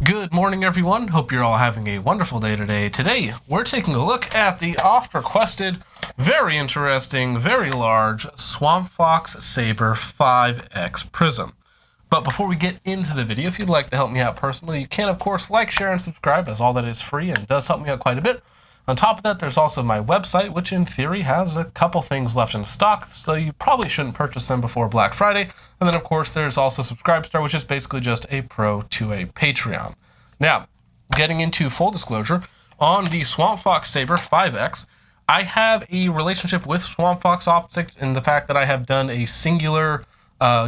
Good morning, everyone. Hope you're all having a wonderful day today. Today, we're taking a look at the oft-requested, very interesting, very large Swampfox Saber 5X Prism. But before we get into the video, if you'd like to help me out personally, you can, of course, like, share, and subscribe, as all that is free and does help me out quite a bit. On top of that, there's also my website, which in theory has a couple things left in stock, so you probably shouldn't purchase them before Black Friday. And then, of course, there's also Subscribestar, which is basically just a pro to a Patreon. Now, getting into full disclosure, on the Swampfox Saber 5X, I have a relationship with Swampfox Optics in the fact that I have done a singular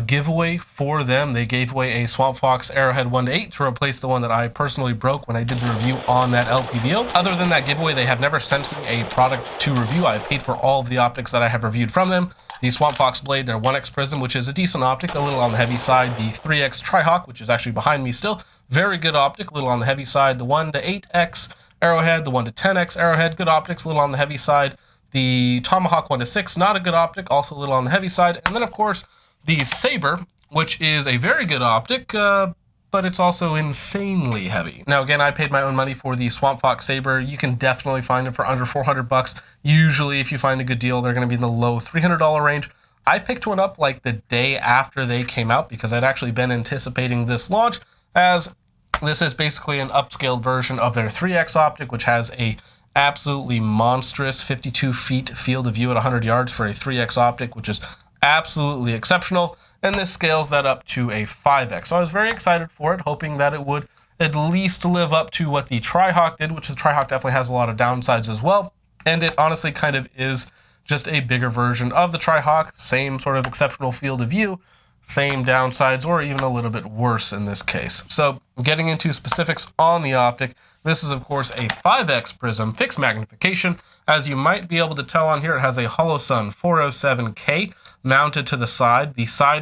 giveaway for them. They gave away a Swampfox Arrowhead 1-8 to replace the one that I personally broke when I did the review on that LPVO. Other than that giveaway, they have never sent me a product to review. I paid for all of the optics that I have reviewed from them. The Swampfox Blade, their 1X Prism, which is a decent optic, a little on the heavy side. The 3X Trihawk, which is actually behind me still, very good optic, a little on the heavy side. The 1-8X Arrowhead, the 1-10X Arrowhead, good optics, a little on the heavy side. The Tomahawk 1-6, not a good optic, also a little on the heavy side. And then, of course, the Saber, which is a very good optic, but it's also insanely heavy. Now, again, I paid my own money for the Swampfox Saber. You can definitely find it for under 400 bucks. Usually, if you find a good deal, they're going to be in the low $300 range. I picked one up like the day after they came out because I'd actually been anticipating this launch, as this is basically an upscaled version of their 3X optic, which has a absolutely monstrous 52 feet field of view at 100 yards for a 3X optic, which is absolutely exceptional, and this scales that up to a 5X. So I was very excited for it, hoping that it would at least live up to what the Trihawk did, which the Trihawk definitely has a lot of downsides as well, and it honestly kind of is just a bigger version of the Trihawk, same sort of exceptional field of view, same downsides, or even a little bit worse in this case. So getting into specifics on the optic, this is of course a 5X Prism fixed magnification. As you might be able to tell on here, it has a Holosun 407K mounted to the side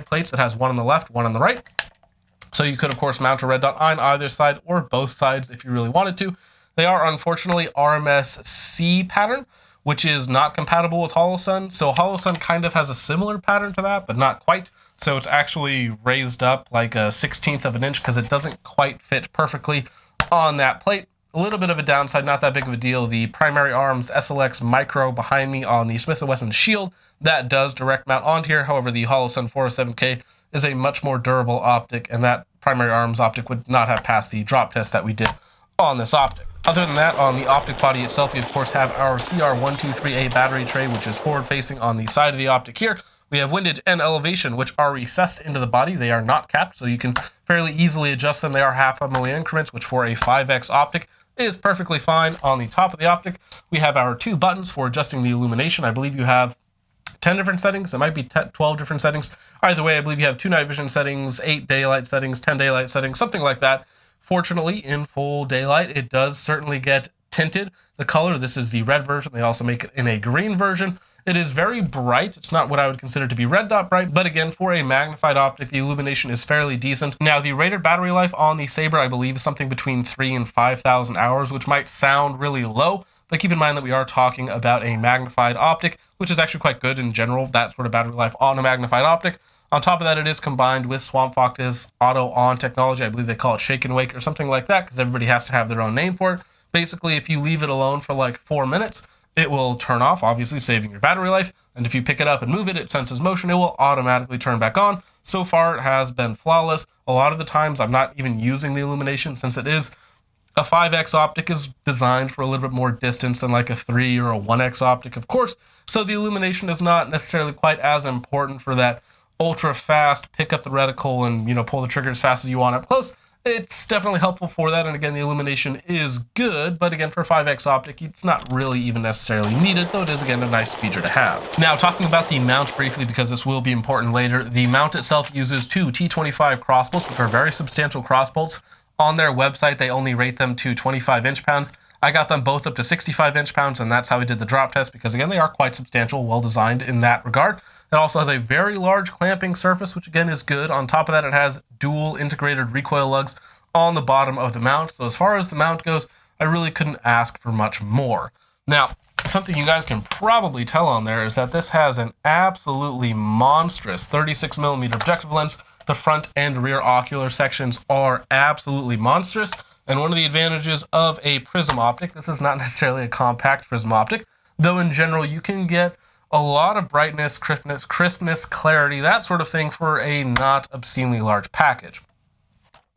plates. It has one on the left, one on the right. So you could of course mount a red dot on either side or both sides if you really wanted to. They are unfortunately RMS-C pattern, which is not compatible with Holosun. So Holosun kind of has a similar pattern to that, but not quite. So it's actually raised up like a 1/16 of an inch because it doesn't quite fit perfectly on that plate. A little bit of a downside, not that big of a deal. The primary arms SLX Micro behind me on the Smith & Wesson Shield, that does direct mount onto here. However, the Holosun 407K is a much more durable optic, and that primary arms optic would not have passed the drop test that we did on this optic. Other than that, on the optic body itself, we of course have our CR123A battery tray, which is forward facing on the side of the optic here. We have windage and elevation, which are recessed into the body. They are not capped, so you can fairly easily adjust them. They are half milli increments, which for a 5X optic is perfectly fine. On the top of the optic, we have our two buttons for adjusting the illumination. I believe you have 10 different settings. It might be 12 different settings. Either way, I believe you have 2 night vision settings, 8 daylight settings, 10 daylight settings, something like that. Fortunately, in full daylight, it does certainly get tinted. The color, this is the red version. They also make it in a green version. It is very bright. It's not what I would consider to be red dot bright, but again, for a magnified optic, the illumination is fairly decent. Now, the rated battery life on the Saber, I believe, is something between 3,000 and 5,000 hours, which might sound really low, but keep in mind that we are talking about a magnified optic, which is actually quite good in general, that sort of battery life on a magnified optic. On top of that, it is combined with Swampfox's auto-on technology. I believe they call it shake and wake or something like that, because everybody has to have their own name for it. Basically, if you leave it alone for like 4 minutes, it will turn off, obviously saving your battery life. And if you pick it up and move it, it senses motion, it will automatically turn back on. So far, it has been flawless. A lot of the times, I'm not even using the illumination, since it is a 5X optic is designed for a little bit more distance than like a 3 or a 1X optic, of course. So the illumination is not necessarily quite as important for that ultra fast, pick up the reticle and, pull the trigger as fast as you want up close. It's definitely helpful for that, and again, the illumination is good, but again, for 5X optic, it's not really even necessarily needed, though it is, again, a nice feature to have. Now, talking about the mount briefly, because this will be important later, the mount itself uses 2 T25 crossbolts, which are very substantial crossbolts. On their website, they only rate them to 25 inch-pounds. I got them both up to 65 inch-pounds, and that's how I did the drop test, because again, they are quite substantial, well-designed in that regard. It also has a very large clamping surface, which again is good. On top of that, it has dual integrated recoil lugs on the bottom of the mount. So as far as the mount goes, I really couldn't ask for much more. Now, something you guys can probably tell on there is that this has an absolutely monstrous 36mm objective lens, The front and rear ocular sections are absolutely monstrous. And one of the advantages of a prism optic, this is not necessarily a compact prism optic, though in general you can get a lot of brightness, crispness, clarity, that sort of thing for a not obscenely large package.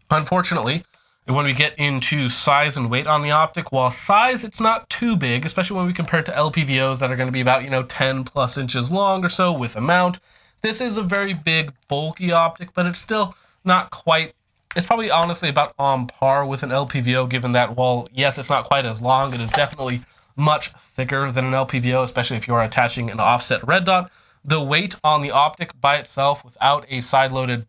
Unfortunately, when we get into size and weight on the optic, while size it's not too big, especially when we compare it to LPVOs that are going to be about 10 plus inches long or so with a mount. This is a very big, bulky optic, but it's still not quite. It's probably honestly about on par with an LPVO, given that while yes, it's not quite as long, it is definitely much thicker than an LPVO, especially if you are attaching an offset red dot. The weight on the optic by itself without a side-loaded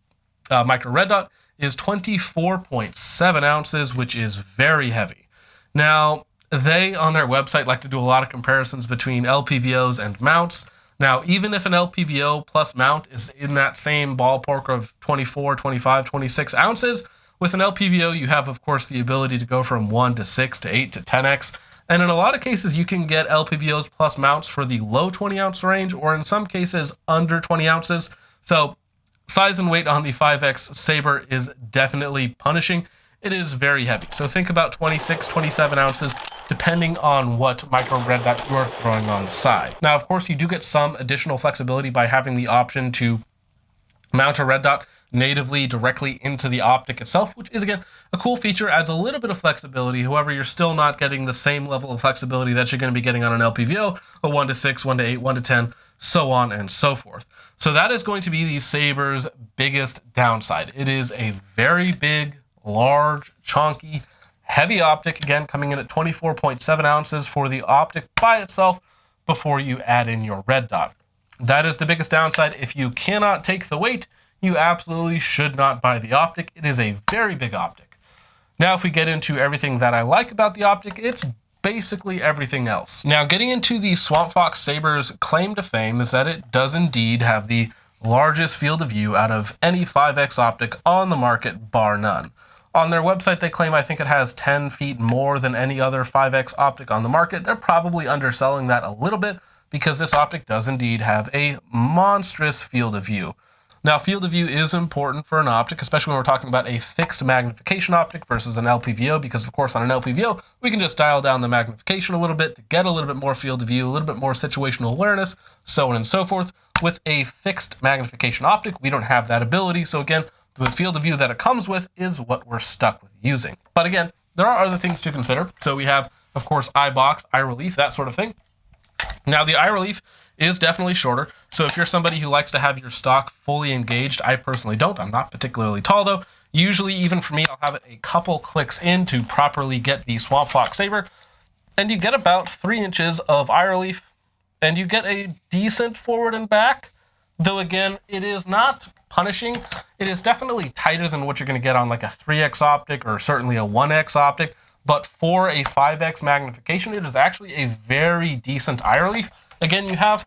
micro red dot is 24.7 ounces, which is very heavy. Now, they on their website like to do a lot of comparisons between LPVOs and mounts. Now, even if an LPVO plus mount is in that same ballpark of 24, 25, 26 ounces, with an LPVO, you have, of course, the ability to go from 1 to 6 to 8 to 10x. And in a lot of cases, you can get LPVOs plus mounts for the low 20 ounce range, or in some cases, under 20 ounces. So size and weight on the 5X Saber is definitely punishing. It is very heavy. So think about 26, 27 ounces, depending on what micro red dot you are throwing on the side. Now, of course, you do get some additional flexibility by having the option to mount a red dot natively directly into the optic itself, which is, again, a cool feature, adds a little bit of flexibility. However, you're still not getting the same level of flexibility that you're going to be getting on an LPVO, a 1 to 6, 1 to 8, 1 to 10, so on and so forth. So that is going to be the Saber's biggest downside. It is a very big, large, chunky, heavy optic, again, coming in at 24.7 ounces for the optic by itself before you add in your red dot. That is the biggest downside. If you cannot take the weight, you absolutely should not buy the optic. It is a very big optic. Now, if we get into everything that I like about the optic, it's basically everything else. Now, getting into the Swampfox Saber's claim to fame is that it does indeed have the largest field of view out of any 5X optic on the market, bar none. On their website, they claim I think it has 10 feet more than any other 5X optic on the market. They're probably underselling that a little bit because this optic does indeed have a monstrous field of view. Now, field of view is important for an optic, especially when we're talking about a fixed magnification optic versus an LPVO, because, of course, on an LPVO, we can just dial down the magnification a little bit to get a little bit more field of view, a little bit more situational awareness, so on and so forth. With a fixed magnification optic, we don't have that ability. So, again, the field of view that it comes with is what we're stuck with using. But, again, there are other things to consider. So we have, of course, eye box, eye relief, that sort of thing. Now, the eye relief is definitely shorter. So if you're somebody who likes to have your stock fully engaged, I personally don't. I'm not particularly tall, though. Usually, even for me, I'll have it a couple clicks in to properly get the Swampfox Saber. And you get about 3 inches of eye relief, and you get a decent forward and back. Though, again, it is not punishing. It is definitely tighter than what you're going to get on like a 3X optic or certainly a 1X optic. But for a 5X magnification, it is actually a very decent eye relief. Again, you have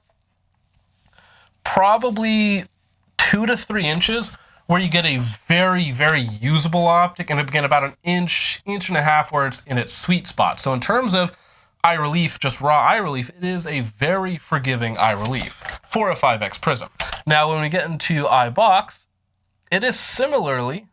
probably 2 to 3 inches where you get a very, very usable optic, and again, about an inch and a half where it's in its sweet spot. So in terms of eye relief, just raw eye relief, it is a very forgiving eye relief for a 5X prism. Now, when we get into eye box, it is similarly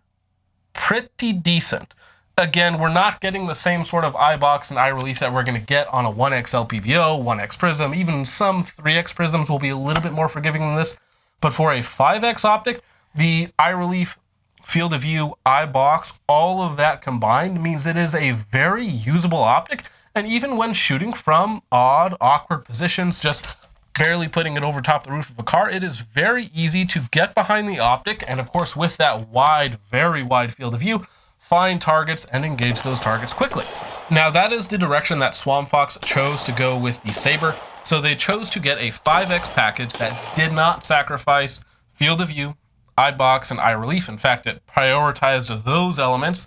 pretty decent. Again, we're not getting the same sort of eye box and eye relief that we're going to get on a 1X LPVO, 1X Prism. Even some 3X Prisms will be a little bit more forgiving than this. But for a 5X optic, the eye relief, field of view, eye box, all of that combined means it is a very usable optic. And even when shooting from odd, awkward positions, just barely putting it over top the roof of a car, it is very easy to get behind the optic. And of course, with that wide, very wide field of view, find targets and engage those targets quickly. Now, that is the direction that Swampfox chose to go with the Saber. So they chose to get a 5X package that did not sacrifice field of view, eye box, and eye relief. In fact, it prioritized those elements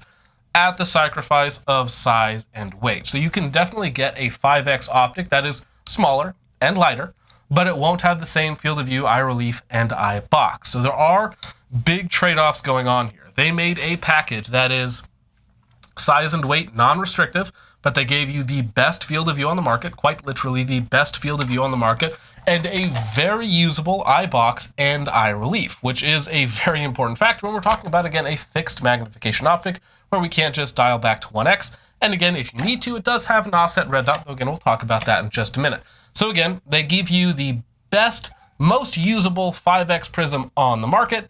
at the sacrifice of size and weight. So you can definitely get a 5X optic that is smaller and lighter, but it won't have the same field of view, eye relief, and eye box. So there are big trade-offs going on here. They made a package that is Size and weight, non-restrictive, but they gave you the best field of view on the market, quite literally the best field of view on the market, and a very usable eye box and eye relief, which is a very important factor when we're talking about, again, a fixed magnification optic, where we can't just dial back to 1x. And again, if you need to, it does have an offset red dot, though again, we'll talk about that in just a minute. So again, they give you the best, most usable 5x prism on the market,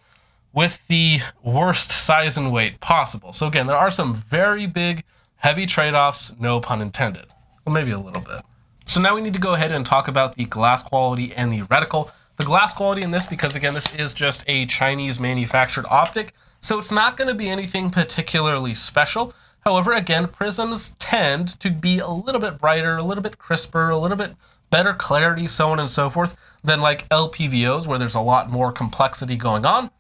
with the worst size and weight possible. So again, there are some very big, heavy trade-offs, no pun intended. Well, maybe a little bit. So now we need to go ahead and talk about the glass quality and the reticle. The glass quality in this, because again, this is just a Chinese manufactured optic, so it's not going to be anything particularly special. However, again, prisms tend to be a little bit brighter, a little bit crisper, a little bit better clarity, so on and so forth, than like LPVOs, where there's a lot more complexity going on.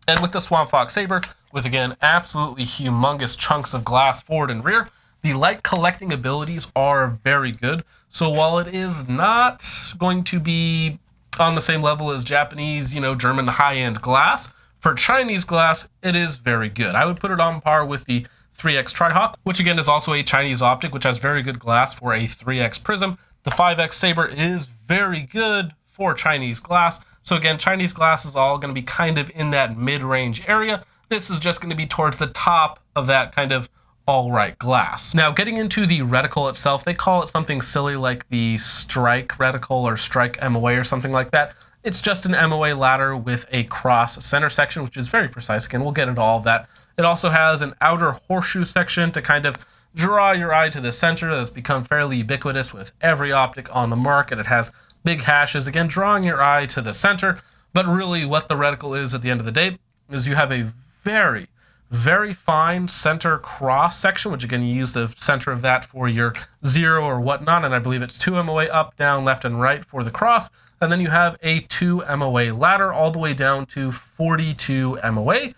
And with the Swampfox Saber, with again, absolutely humongous chunks of glass forward and rear, the light collecting abilities are very good. So while it is not going to be on the same level as Japanese, German high-end glass, for Chinese glass, it is very good. I would put it on par with the 3X Trihawk, which again is also a Chinese optic, which has very good glass for a 3X prism. The 5X Saber is very good for Chinese glass. So again, Chinese glass is all going to be kind of in that mid-range area. This is just going to be towards the top of that kind of all right glass. Now, getting into the reticle itself, they call it something silly like the strike reticle or strike MOA or something like that. It's just an MOA ladder with a cross center section, which is very precise. Again, we'll get into all of that. It also has an outer horseshoe section to kind of draw your eye to the center. That's become fairly ubiquitous with every optic on the market. It has big hashes, again, drawing your eye to the center. But really what the reticle is at the end of the day is you have a very, very fine center cross section, which again, you use the center of that for your 0 or whatnot. And I believe it's 2 MOA up, down, left, and right for the cross. And then you have a 2 MOA ladder all the way down to 42 MOA.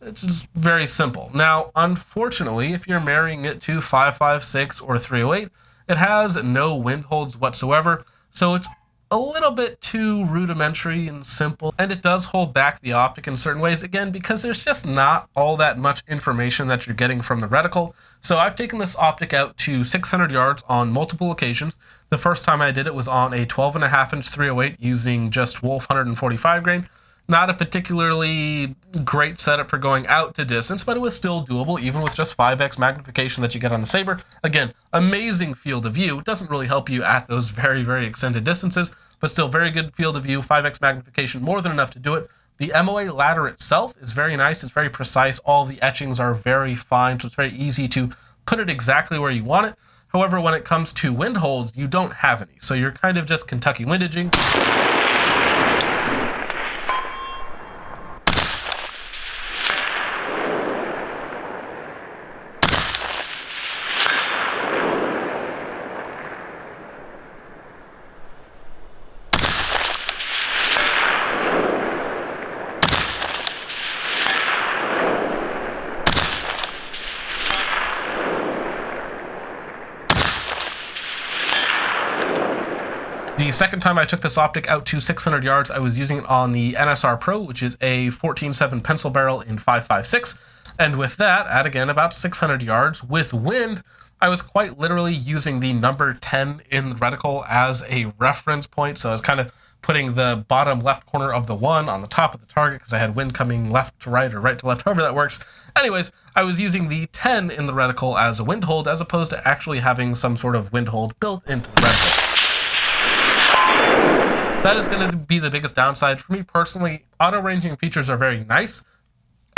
It's just very simple. Now, unfortunately, if you're marrying it to 556 or 308, it has no wind holds whatsoever. So it's a little bit too rudimentary and simple, and it does hold back the optic in certain ways, again, because there's just not all that much information that you're getting from the reticle. So I've taken this optic out to 600 yards on multiple occasions. The first time I did it was on a 12.5-inch 308 using just Wolf 145 grain. Not a particularly great setup for going out to distance, but it was still doable, even with just 5x magnification that you get on the Saber. Again, amazing field of view. It doesn't really help you at those very, very extended distances, but still very good field of view, 5x magnification, more than enough to do it. The MOA ladder itself is very nice. It's very precise. All the etchings are very fine, so it's very easy to put it exactly where you want it. However, when it comes to wind holds, you don't have any. So you're kind of just Kentucky windaging. The second time I took this optic out to 600 yards, I was using it on the NSR Pro, which is a 14.7 pencil barrel in 5.56. And with that, at again about 600 yards with wind, I was quite literally using the number 10 in the reticle as a reference point. So I was kind of putting the bottom left corner of the 1 on the top of the target because I had wind coming left to right or right to left, however that works. Anyways, I was using the 10 in the reticle as a wind hold as opposed to actually having some sort of wind hold built into the reticle. That is going to be the biggest downside for me personally. Auto ranging features are very nice.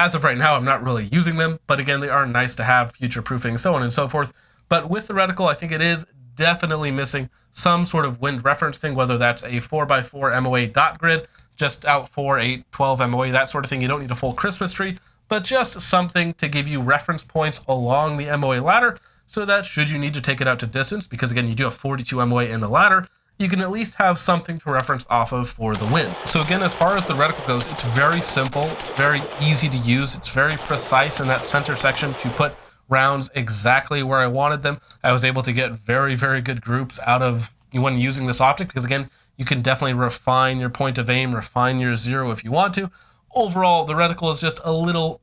As of right now, I'm not really using them, but again, they are nice to have, future proofing, so on and so forth. But with the reticle, I think it is definitely missing some sort of wind reference thing, whether that's a 4x4 MOA dot grid, just out 4, 8, 12 MOA, that sort of thing. You don't need a full Christmas tree, but just something to give you reference points along the MOA ladder so that should you need to take it out to distance, because again, you do have 42 MOA in the ladder, you can at least have something to reference off of for the wind. So again, as far as the reticle goes, it's very simple, very easy to use. It's very precise in that center section to put rounds exactly where I wanted them. I was able to get very, very good groups out of when using this optic, because again, you can definitely refine your point of aim, refine your 0 if you want to. Overall, the reticle is just a little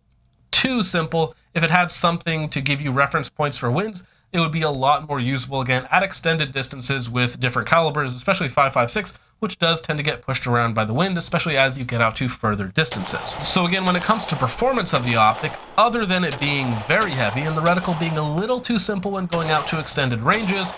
too simple if it had something to give you reference points for wins, it would be a lot more usable again at extended distances with different calibers, especially 5.56, which does tend to get pushed around by the wind, especially as you get out to further distances. So again, when it comes to performance of the optic, other than it being very heavy and the reticle being a little too simple when going out to extended ranges,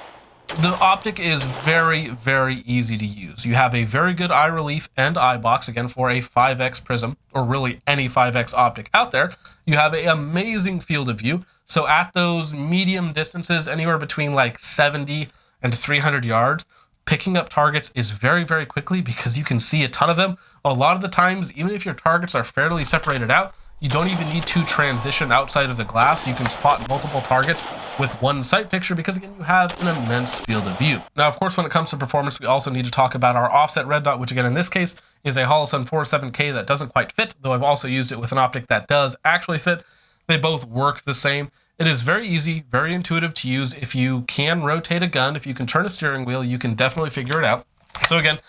the optic is very, very easy to use. You have a very good eye relief and eye box, again, for a 5x prism, or really any 5x optic out there. You have an amazing field of view. So at those medium distances, anywhere between like 70 and 300 yards, picking up targets is very, very quickly because you can see a ton of them. A lot of the times, even if your targets are fairly separated out, you don't even need to transition outside of the glass. You can spot multiple targets with one sight picture because, again, you have an immense field of view. Now, of course, when it comes to performance, we also need to talk about our offset red dot, which, again, in this case, is a Holosun 47K that doesn't quite fit, though I've also used it with an optic that does actually fit. They both work the same. It is very easy, very intuitive to use. If you can rotate a gun, if you can turn a steering wheel, you can definitely figure it out. So again,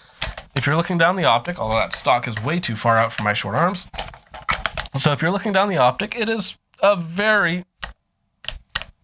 if you're looking down the optic, although that stock is way too far out for my short arms, so if you're looking down the optic, it is a very,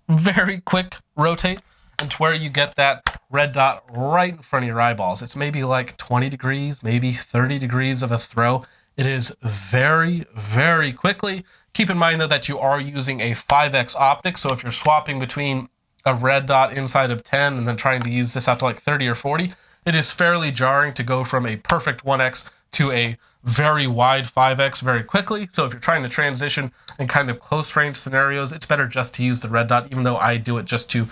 very quick rotate and to where you get that red dot right in front of your eyeballs. It's maybe like 20 degrees, maybe 30 degrees of a throw. It is very, very quickly. Keep in mind, though, that you are using a 5x optic, so if you're swapping between a red dot inside of 10 and then trying to use this out to like 30 or 40, it is fairly jarring to go from a perfect 1x to a very wide 5x very quickly. So if you're trying to transition in kind of close range scenarios, it's better just to use the red dot, even though I do it just to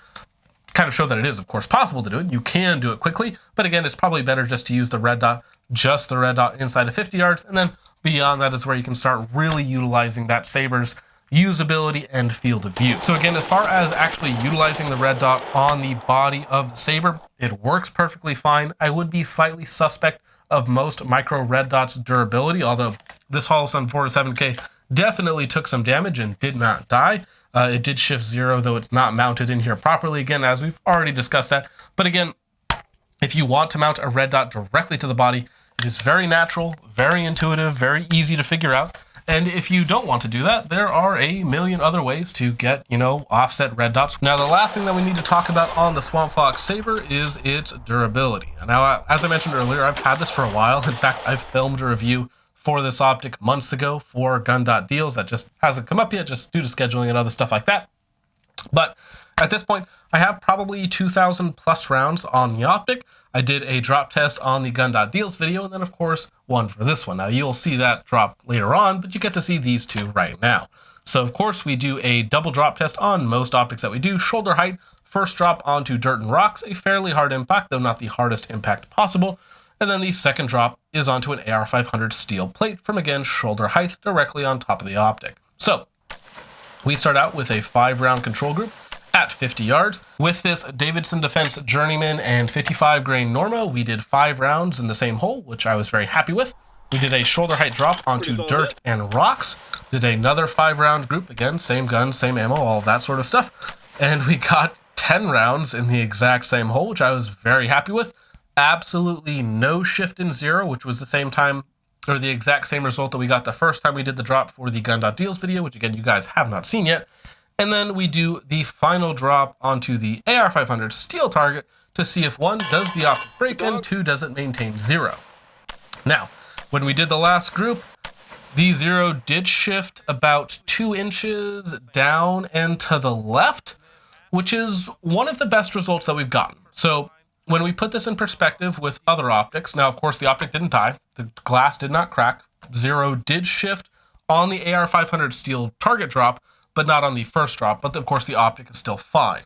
kind of show that it is, of course, possible to do it. You can do it quickly, but again, it's probably better just to use the red dot, just the red dot inside of 50 yards, and then beyond that is where you can start really utilizing that Saber's usability and field of view. So again, as far as actually utilizing the red dot on the body of the Saber, it works perfectly fine. I would be slightly suspect of most micro red dots durability, although this Holosun 47K definitely took some damage and did not die. It did shift 0, though it's not mounted in here properly, again, as we've already discussed that. But again, if you want to mount a red dot directly to the body, it is very natural, very intuitive, very easy to figure out. And if you don't want to do that, there are a million other ways to get, offset red dots. Now, the last thing that we need to talk about on the Swampfox Saber is its durability. Now, as I mentioned earlier, I've had this for a while. In fact, I've filmed a review for this optic months ago for Gun.Deals that just hasn't come up yet, just due to scheduling and other stuff like that. But at this point, I have probably 2,000 plus rounds on the optic. I did a drop test on the Gun.Deals video, and then, of course, one for this one. Now, you'll see that drop later on, but you get to see these two right now. So, of course, we do a double drop test on most optics that we do. Shoulder height, first drop onto dirt and rocks, a fairly hard impact, though not the hardest impact possible. And then the second drop is onto an AR500 steel plate from, again, shoulder height directly on top of the optic. So, we start out with a 5-round control group at 50 yards. With this Davidson Defense Journeyman and 55 grain Norma, we did 5 rounds in the same hole, which I was very happy with. We did a shoulder height drop onto dirt and rocks. Did another 5-round group, again, same gun, same ammo, all that sort of stuff. And we got 10 rounds in the exact same hole, which I was very happy with. Absolutely no shift in 0, which was the same time, or the exact same result that we got the first time we did the drop for the Gun.Deals video, which again, you guys have not seen yet. And then we do the final drop onto the AR500 steel target to see if 1, does the optic break, and 2, does it maintain 0. Now, when we did the last group, the 0 did shift about 2 inches down and to the left, which is one of the best results that we've gotten. So when we put this in perspective with other optics, now, of course, the optic didn't die. The glass did not crack. 0 did shift on the AR500 steel target drop, but not on the first drop. But of course, the optic is still fine.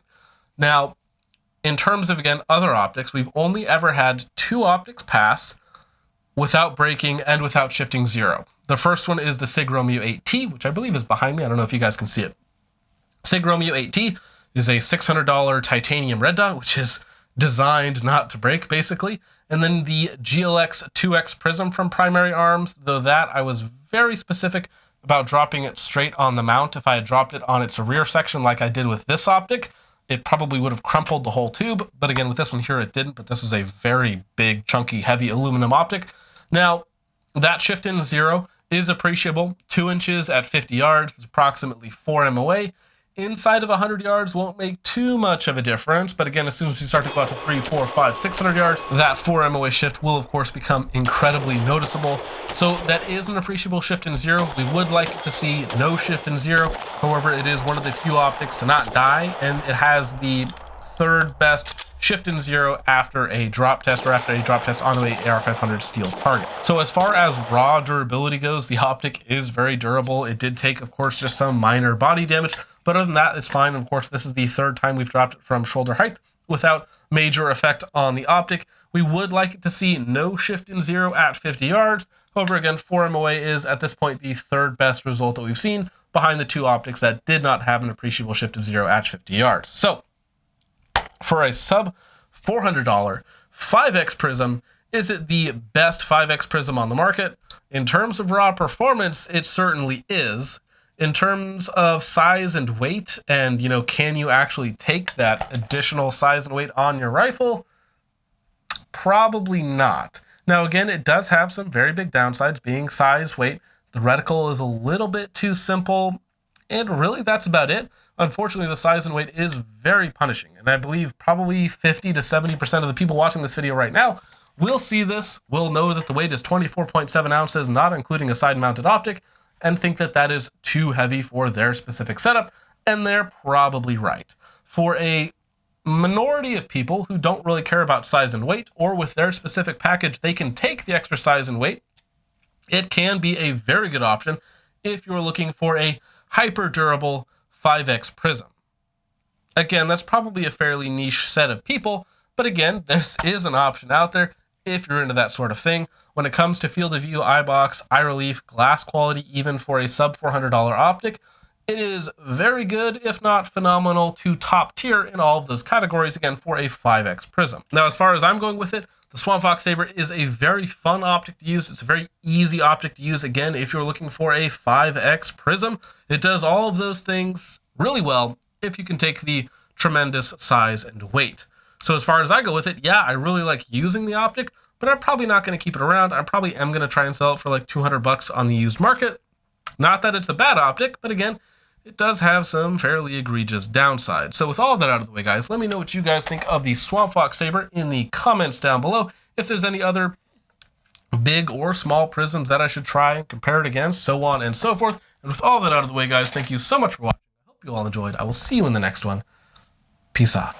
Now, in terms of, again, other optics, we've only ever had 2 optics pass without breaking and without shifting 0. The first one is the SIG Romeo 8T, which I believe is behind me. I don't know if you guys can see it. SIG Romeo 8T is a $600 titanium red dot, which is designed not to break, basically. And then the GLX 2X Prism from Primary Arms, though that I was very specific about dropping it straight on the mount. If I had dropped it on its rear section like I did with this optic, it probably would have crumpled the whole tube. But again, with this one here, it didn't. But this is a very big, chunky, heavy aluminum optic. Now, that shift in 0 is appreciable. 2 inches at 50 yards is approximately 4 MOA. Inside of 100 yards won't make too much of a difference, but again, as soon as we start to go out to 3, 4, 5, 600 yards, that 4 MOA shift will of course become incredibly noticeable. So that is an appreciable shift in zero. We would like to see no shift in zero. However, it is one of the few optics to not die, and it has the third best shift in zero after a drop test, or after a drop test on a AR500 steel target. So as far as raw durability goes, the optic is very durable. It did take, of course, just some minor body damage, but other than that, it's fine. Of course, this is the third time we've dropped it from shoulder height without major effect on the optic. We would like to see no shift in zero at 50 yards. However, again, 4 MOA is at this point the third best result that we've seen behind the two optics that did not have an appreciable shift of zero at 50 yards. So for a sub $400 5X Prism, is it the best 5X Prism on the market? In terms of raw performance, it certainly is. In terms of size and weight, and can you actually take that additional size and weight on your rifle? Probably not. Now again, it does have some very big downsides, being size, weight. The reticle is a little bit too simple, and really that's about it. Unfortunately, the size and weight is very punishing, and I believe probably 50 to 70% of the people watching this video right now will see this, will know that the weight is 24.7 ounces, not including a side-mounted optic, and think that that is too heavy for their specific setup, and they're probably right. For a minority of people who don't really care about size and weight, or with their specific package, they can take the extra size and weight, it can be a very good option if you're looking for a hyper-durable 5X Prism. Again, that's probably a fairly niche set of people, but again, this is an option out there if you're into that sort of thing. When it comes to field of view, eye box, eye relief, glass quality, even for a sub $400 optic, it is very good, if not phenomenal, to top tier in all of those categories, again, for a 5X Prism. Now, as far as I'm going with it, the Swampfox Saber is a very fun optic to use. It's a very easy optic to use. Again, if you're looking for a 5X Prism, it does all of those things really well if you can take the tremendous size and weight. So as far as I go with it, yeah, I really like using the optic, but I'm probably not going to keep it around. I probably am going to try and sell it for like 200 bucks on the used market. Not that it's a bad optic, but again, it does have some fairly egregious downsides. So with all of that out of the way, guys, let me know what you guys think of the Swampfox Saber in the comments down below. If there's any other big or small prisms that I should try and compare it against, so on and so forth. And with all that out of the way, guys, thank you so much for watching. I hope you all enjoyed. I will see you in the next one. Peace out.